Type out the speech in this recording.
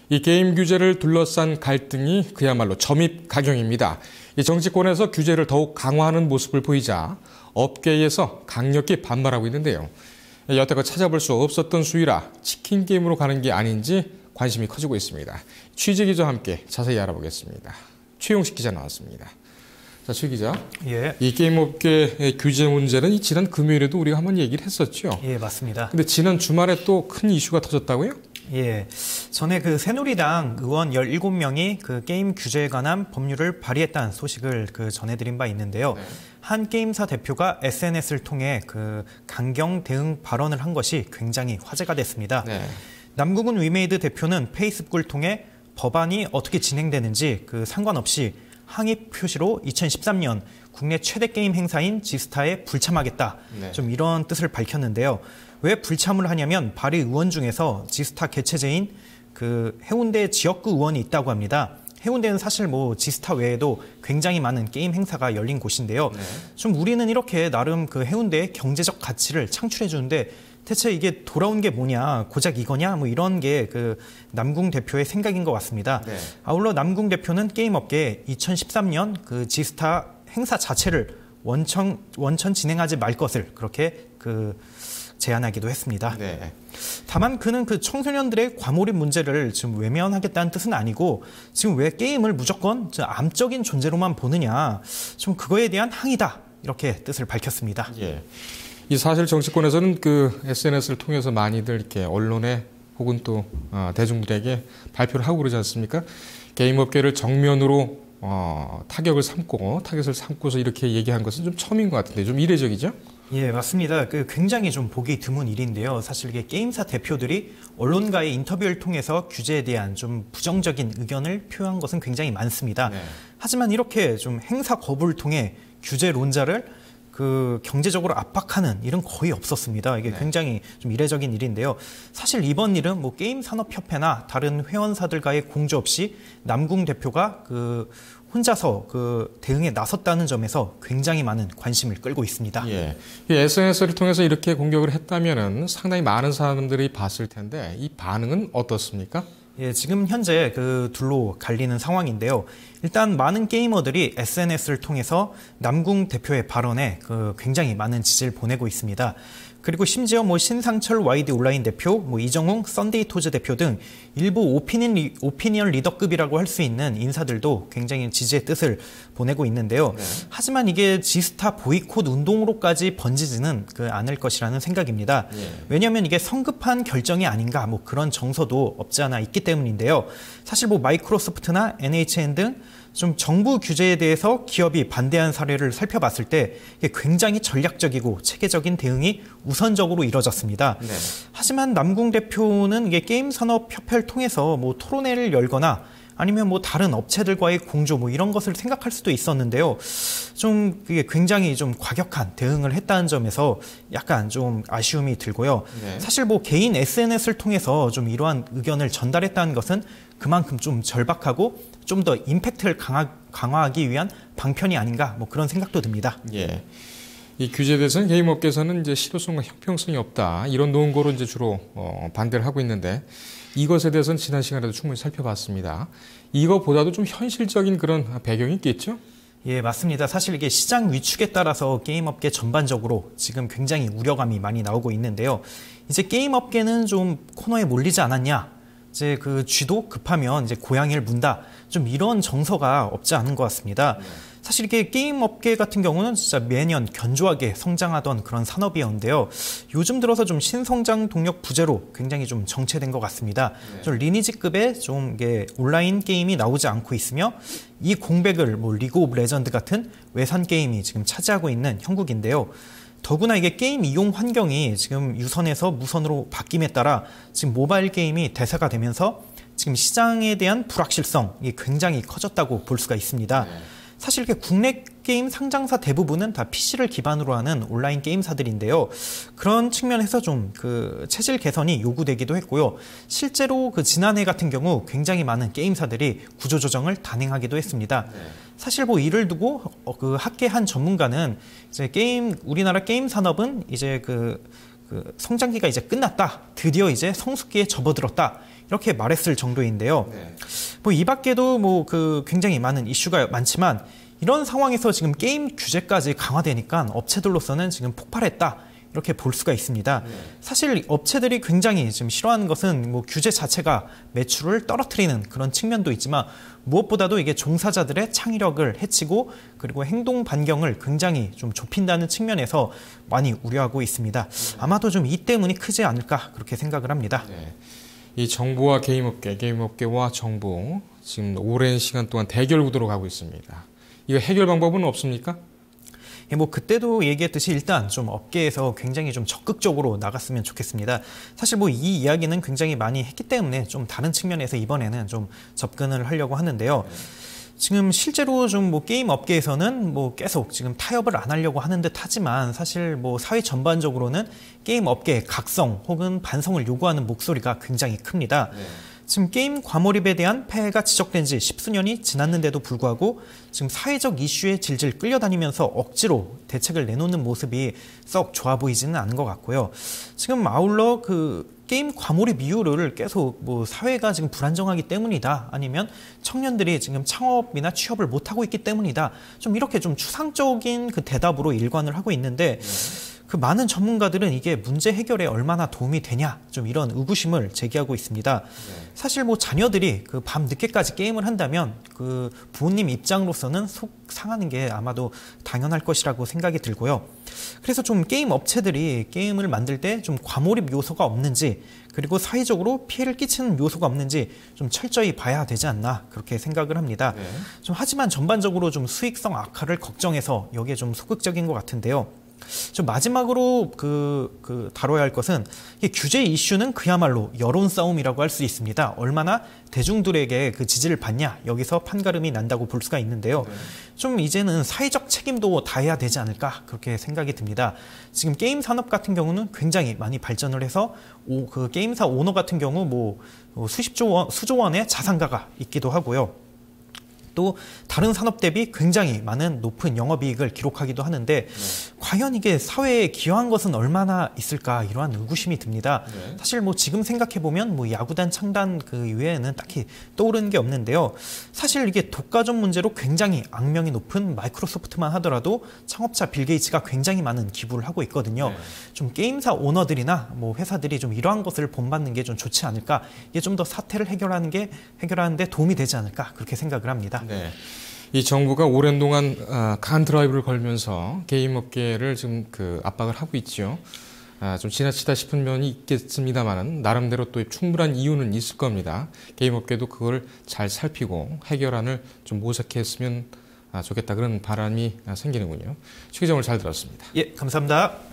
이 게임 규제를 둘러싼 갈등이 그야말로 점입가경입니다. 이 정치권에서 규제를 더욱 강화하는 모습을 보이자 업계에서 강력히 반발하고 있는데요. 여태껏 찾아볼 수 없었던 수위라 치킨 게임으로 가는 게 아닌지 관심이 커지고 있습니다. 취재 기자와 함께 자세히 알아보겠습니다. 최용식 기자 나왔습니다. 자, 최 기자. 예. 이 게임업계의 규제 문제는 지난 금요일에도 우리가 한번 얘기를 했었죠. 예, 맞습니다. 근데 지난 주말에 또 큰 이슈가 터졌다고요? 예. 전에 새누리당 의원 17명이 게임 규제에 관한 법률을 발의했다는 소식을 전해드린 바 있는데요. 네. 한 게임사 대표가 SNS를 통해 강경 대응 발언을 한 것이 굉장히 화제가 됐습니다. 네. 남궁은 위메이드 대표는 페이스북을 통해 법안이 어떻게 진행되는지 상관없이 항의 표시로 2013년 국내 최대 게임 행사인 지스타에 불참하겠다. 네. 좀 이런 뜻을 밝혔는데요. 왜 불참을 하냐면 발의 의원 중에서 지스타 개최제인 해운대 지역구 의원이 있다고 합니다. 해운대는 사실 지스타 외에도 굉장히 많은 게임 행사가 열린 곳인데요. 네. 좀 우리는 이렇게 나름 해운대의 경제적 가치를 창출해 주는데 대체 이게 돌아온 게 뭐냐, 고작 이거냐, 이런 게 남궁 대표의 생각인 것 같습니다. 네. 아울러 남궁 대표는 게임업계에 2013년 지스타 행사 자체를 원천 진행하지 말 것을 그렇게 제안하기도 했습니다. 네. 다만 그는 청소년들의 과몰입 문제를 지금 외면하겠다는 뜻은 아니고 지금 왜 게임을 무조건 암적인 존재로만 보느냐, 좀 그거에 대한 항의다, 이렇게 뜻을 밝혔습니다. 예. 이 사실 정치권에서는 SNS를 통해서 많이들 이렇게 언론에 혹은 또 대중들에게 발표를 하고 그러지 않습니까? 게임업계를 정면으로 타겟을 삼고서 이렇게 얘기한 것은 좀 처음인 것 같은데 좀 이례적이죠? 예, 맞습니다. 굉장히 좀 보기 드문 일인데요. 사실 이게 게임사 대표들이 언론과의 인터뷰를 통해서 규제에 대한 좀 부정적인 의견을 표한 것은 굉장히 많습니다. 네. 하지만 이렇게 좀 행사 거부를 통해 규제론자를 경제적으로 압박하는 일은 거의 없었습니다. 이게 네. 굉장히 좀 이례적인 일인데요. 사실 이번 일은 게임산업협회나 다른 회원사들과의 공조 없이 남궁 대표가 혼자서 대응에 나섰다는 점에서 굉장히 많은 관심을 끌고 있습니다. 예. 이 SNS를 통해서 이렇게 공격을 했다면은 상당히 많은 사람들이 봤을 텐데 이 반응은 어떻습니까? 예, 지금 현재 둘로 갈리는 상황인데요. 일단 많은 게이머들이 SNS를 통해서 남궁 대표의 발언에 굉장히 많은 지지를 보내고 있습니다. 그리고 심지어 신상철 YD 온라인 대표, 이정웅 썬데이 토즈 대표 등 일부 오피니언 리더급이라고 할 수 있는 인사들도 굉장히 지지의 뜻을 보내고 있는데요. 네. 하지만 이게 지스타 보이콧 운동으로까지 번지지는 않을 것이라는 생각입니다. 네. 왜냐하면 이게 성급한 결정이 아닌가 그런 정서도 없지 않아 있기 때문인데요. 사실 마이크로소프트나 NHN 등 좀 정부 규제에 대해서 기업이 반대한 사례를 살펴봤을 때 굉장히 전략적이고 체계적인 대응이 우선적으로 이뤄졌습니다. 네. 하지만 남궁 대표는 이게 게임 산업 협회를 통해서 토론회를 열거나 아니면 다른 업체들과의 공조 이런 것을 생각할 수도 있었는데요. 좀 이게 굉장히 좀 과격한 대응을 했다는 점에서 약간 좀 아쉬움이 들고요. 네. 사실 개인 SNS를 통해서 좀 이러한 의견을 전달했다는 것은 그만큼 좀 절박하고 좀 더 임팩트를 강화하기 위한 방편이 아닌가 그런 생각도 듭니다. 예. 이 규제에 대해서는 게임업계에서는 이제 실효성과 형평성이 없다 이런 논거로 이제 주로 반대를 하고 있는데 이것에 대해서는 지난 시간에도 충분히 살펴봤습니다. 이거보다도 좀 현실적인 그런 배경이 있겠죠? 예, 맞습니다. 사실 이게 시장 위축에 따라서 게임업계 전반적으로 지금 굉장히 우려감이 많이 나오고 있는데요. 이제 게임업계는 좀 코너에 몰리지 않았냐? 이제 쥐도 급하면 이제 고양이를 문다. 좀 이런 정서가 없지 않은 것 같습니다. 사실 이게 게임 업계 같은 경우는 진짜 매년 견조하게 성장하던 그런 산업이었는데요. 요즘 들어서 좀 신성장 동력 부재로 굉장히 좀 정체된 것 같습니다. 네. 좀 리니지급의 좀 이게 온라인 게임이 나오지 않고 있으며 이 공백을 리그 오브 레전드 같은 외산 게임이 지금 차지하고 있는 형국인데요. 더구나 이게 게임 이용 환경이 지금 유선에서 무선으로 바뀜에 따라 지금 모바일 게임이 대세가 되면서 지금 시장에 대한 불확실성이 굉장히 커졌다고 볼 수가 있습니다. 네. 사실 이렇게 국내 게임 상장사 대부분은 다 PC를 기반으로 하는 온라인 게임사들인데요. 그런 측면에서 좀 체질 개선이 요구되기도 했고요. 실제로 지난해 같은 경우 굉장히 많은 게임사들이 구조조정을 단행하기도 했습니다. 네. 사실 이를 두고 학계 한 전문가는 이제 우리나라 게임 산업은 이제 성장기가 이제 끝났다. 드디어 이제 성숙기에 접어들었다. 이렇게 말했을 정도인데요. 네. 뭐 이 밖에도 뭐 그 굉장히 많은 이슈가 많지만 이런 상황에서 지금 게임 규제까지 강화되니까 업체들로서는 지금 폭발했다. 이렇게 볼 수가 있습니다. 사실 업체들이 굉장히 지금 싫어하는 것은 뭐 규제 자체가 매출을 떨어뜨리는 그런 측면도 있지만 무엇보다도 이게 종사자들의 창의력을 해치고 그리고 행동 반경을 굉장히 좀 좁힌다는 측면에서 많이 우려하고 있습니다. 아마도 좀 이 때문이 크지 않을까 그렇게 생각을 합니다. 네. 이 정부와 게임업계와 정부 지금 오랜 시간 동안 대결 구도로 가고 있습니다. 이거 해결 방법은 없습니까? 예, 뭐 그때도 얘기했듯이 일단 좀 업계에서 굉장히 좀 적극적으로 나갔으면 좋겠습니다. 사실 뭐 이 이야기는 굉장히 많이 했기 때문에 좀 다른 측면에서 이번에는 좀 접근을 하려고 하는데요. 지금 실제로 좀 뭐 게임 업계에서는 뭐 계속 지금 타협을 안 하려고 하는 듯 하지만 사실 뭐 사회 전반적으로는 게임 업계의 각성 혹은 반성을 요구하는 목소리가 굉장히 큽니다. 지금 게임 과몰입에 대한 폐해가 지적된 지 십수년이 지났는데도 불구하고 지금 사회적 이슈에 질질 끌려다니면서 억지로 대책을 내놓는 모습이 썩 좋아 보이지는 않은 것 같고요. 지금 아울러 그 게임 과몰입 이유를 계속 뭐 사회가 지금 불안정하기 때문이다. 아니면 청년들이 지금 창업이나 취업을 못하고 있기 때문이다. 좀 이렇게 좀 추상적인 그 대답으로 일관을 하고 있는데 그 많은 전문가들은 이게 문제 해결에 얼마나 도움이 되냐 좀 이런 의구심을 제기하고 있습니다. 사실 뭐 자녀들이 그 밤 늦게까지 게임을 한다면 그 부모님 입장으로서는 속 상하는 게 아마도 당연할 것이라고 생각이 들고요. 그래서 좀 게임 업체들이 게임을 만들 때 좀 과몰입 요소가 없는지 그리고 사회적으로 피해를 끼치는 요소가 없는지 좀 철저히 봐야 되지 않나 그렇게 생각을 합니다. 좀 하지만 전반적으로 좀 수익성 악화를 걱정해서 여기에 좀 소극적인 것 같은데요. 좀 마지막으로 다뤄야 할 것은 이 규제 이슈는 그야말로 여론 싸움이라고 할 수 있습니다. 얼마나 대중들에게 그 지지를 받냐 여기서 판가름이 난다고 볼 수가 있는데요. 좀 이제는 사회적 책임도 다해야 되지 않을까 그렇게 생각이 듭니다. 지금 게임 산업 같은 경우는 굉장히 많이 발전을 해서 그 게임사 오너 같은 경우 뭐 수조 원의 자산가가 있기도 하고요. 또 다른 산업 대비 굉장히 많은 높은 영업이익을 기록하기도 하는데 과연 이게 사회에 기여한 것은 얼마나 있을까 이러한 의구심이 듭니다. 사실 뭐 지금 생각해 보면 뭐 야구단 창단 그 이외에는 딱히 떠오르는 게 없는데요. 사실 이게 독과점 문제로 굉장히 악명이 높은 마이크로소프트만 하더라도 창업자 빌 게이츠가 굉장히 많은 기부를 하고 있거든요. 좀 게임사 오너들이나 뭐 회사들이 좀 이러한 것을 본받는 게 좀 좋지 않을까. 이게 좀 더 사태를 해결하는데 도움이 되지 않을까 그렇게 생각을 합니다. 네. 이 정부가 오랜 동안 간 드라이브를 걸면서 게임 업계를 좀 압박을 하고 있죠. 좀 지나치다 싶은 면이 있겠습니다만은 나름대로 또 충분한 이유는 있을 겁니다. 게임 업계도 그걸 잘 살피고 해결안을 좀 모색했으면 좋겠다 그런 바람이 생기는군요. 최 기자 오늘 잘 들었습니다. 예, 감사합니다.